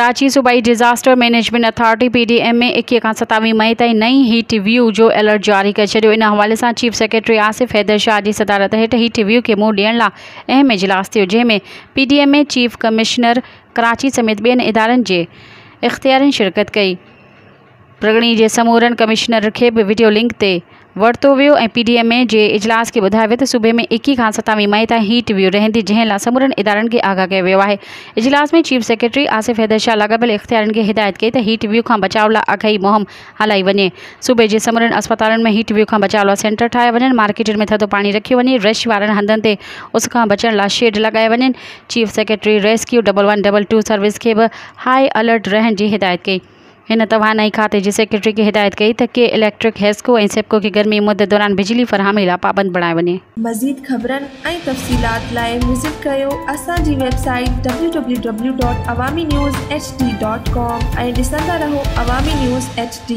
कराची सूबाई disaster management authority PDM में 21 खां 27 मई ताईं नई हीट व्यू जो अलर्ट जारी करे छॾियो। इन हवाले सां चीफ सेक्रेटरी आसिफ हैदर शाह जी सदारत हेठि हीट व्यू खे मुंहुं ॾियण लाइ अहम इजलास थियो, जंहिंमें PDM में चीफ कमिश्नर कराची समेत ॿियनि इदारनि जे इख्तियारनि शिरकत कई। परगि॒णी जे समूरनि कमिश्नर खे बि वीडियो लिंक ते वरितो वियो ऐं PDM जे इजलास खे ॿुधायो वियो त सूबे में 21 खां 27 मई ताईं हीट व्यू रहंदी, जंहिं लाइ समूरनि इदारनि खे आगाह कयो वियो आहे। इजलास में चीफ सेक्रेटरी आसिफ हैदर शाह लाॻापियल इख्तियारनि खे हिदायत कई त हीट व्यू खां बचाव लाइ अगई मुहिम हलाई वञे। सूबे जे समूरनि अस्पतालनि में हीट व्यू खां बचाव लाइ सेंटर ठाहिया वञनि, मार्केटनि में थधो पाणी रखियो वञे, रश वारनि हंधनि ते उस खां बचण लाइ शेड लॻाए वञनि। चीफ सेक्रेटरी रेस्क्यू 1122 सर्विस खे बि हाई अलर्ट रहण जी हिदायत कई। हिन तवानाई खाते जे सेक्रेटरी खे हिदायत कई त के इलेक्ट्रिक, हेस्को ऐं सेप्को खे गर्मी मुद्दत दौरान बिजली फरहामी लाइ पाबंद बणाए वञे। मज़ीद ख़बरनि ऐं तफ़सीलात लाइ विज़िट कयो असांजी वेबसाइट www.awamiNewsHD.com ऐं ॾिसंदा रहो अवामी न्यूज़ HD।